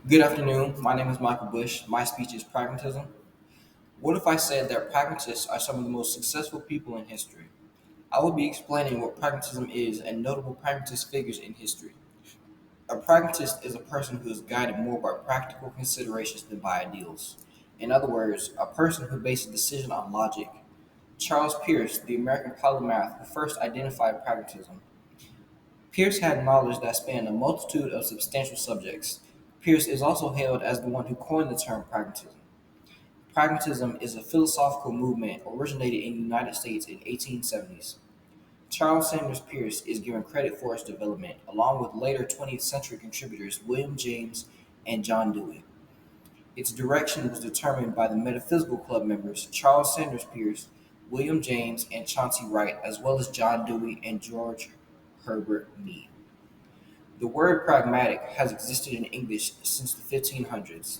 Good afternoon. My name is Michael Bush. My speech is Pragmatism. What if I said that pragmatists are some of the most successful people in history? I will be explaining what pragmatism is and notable pragmatist figures in history. A pragmatist is a person who is guided more by practical considerations than by ideals. In other words, a person who bases a decision on logic. Charles Peirce, the American polymath who first identified pragmatism. Peirce had knowledge that spanned a multitude of substantial subjects. Peirce is also hailed as the one who coined the term pragmatism. Pragmatism is a philosophical movement originated in the United States in 1870s. Charles Sanders Peirce is given credit for its development, along with later 20th century contributors William James and John Dewey. Its direction was determined by the Metaphysical Club members Charles Sanders Peirce, William James, and Chauncey Wright, as well as John Dewey and George Herbert Mead. The word pragmatic has existed in English since the 1500s,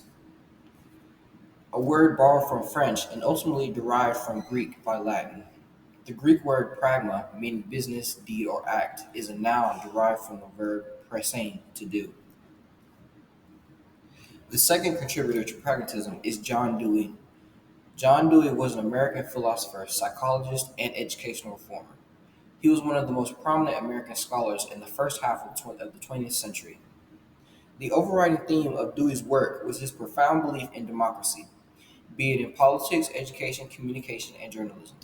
a word borrowed from French and ultimately derived from Greek by Latin. The Greek word pragma, meaning business, deed, or act, is a noun derived from the verb praesein, to do. The second contributor to pragmatism is John Dewey. John Dewey was an American philosopher, psychologist, and educational reformer. He was one of the most prominent American scholars in the first half of the 20th century. The overriding theme of Dewey's work was his profound belief in democracy, be it in politics, education, communication, and journalism.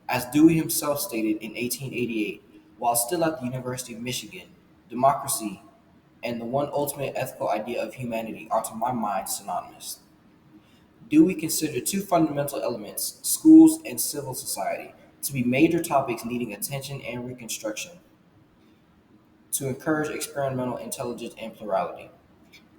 As Dewey himself stated in 1888, while still at the University of Michigan, democracy and the one ultimate ethical idea of humanity are to my mind synonymous. Dewey considered two fundamental elements, schools and civil society, to be major topics needing attention and reconstruction to encourage experimental intelligence and plurality.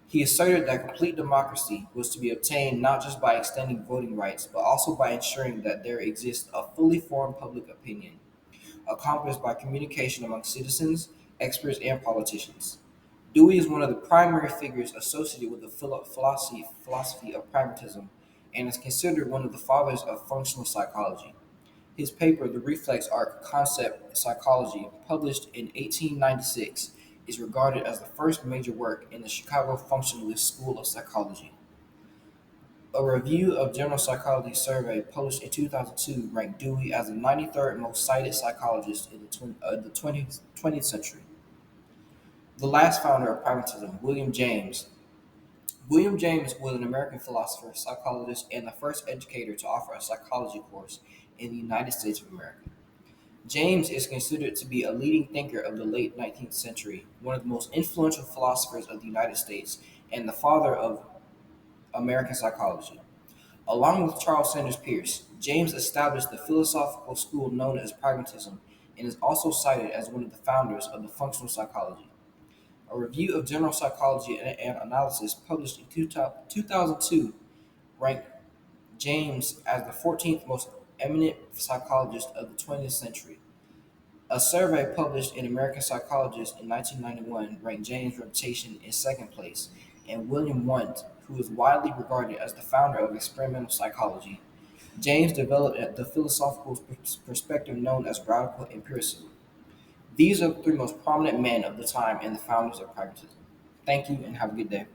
He asserted that complete democracy was to be obtained not just by extending voting rights, but also by ensuring that there exists a fully formed public opinion, accomplished by communication among citizens, experts, and politicians. Dewey is one of the primary figures associated with the philosophy of pragmatism and is considered one of the fathers of functional psychology. His paper, The Reflex Arc Concept Psychology, published in 1896, is regarded as the first major work in the Chicago Functionalist School of Psychology. A review of General Psychology survey published in 2002 ranked Dewey as the 93rd most cited psychologist in the 20th century. The last founder of pragmatism, William James. William James was an American philosopher, psychologist, and the first educator to offer a psychology course in the United States of America. James is considered to be a leading thinker of the late 19th century, one of the most influential philosophers of the United States, and the father of American psychology. Along with Charles Sanders Peirce, James established the philosophical school known as pragmatism and is also cited as one of the founders of the functional psychology. A review of general psychology and analysis published in 2002 ranked James as the 14th most eminent psychologist of the 20th century. A survey published in American Psychologist in 1991 ranked James' reputation in second place, and William Wundt, who is widely regarded as the founder of experimental psychology. James developed the philosophical perspective known as radical empiricism. These are the three most prominent men of the time and the founders of pragmatism. Thank you and have a good day.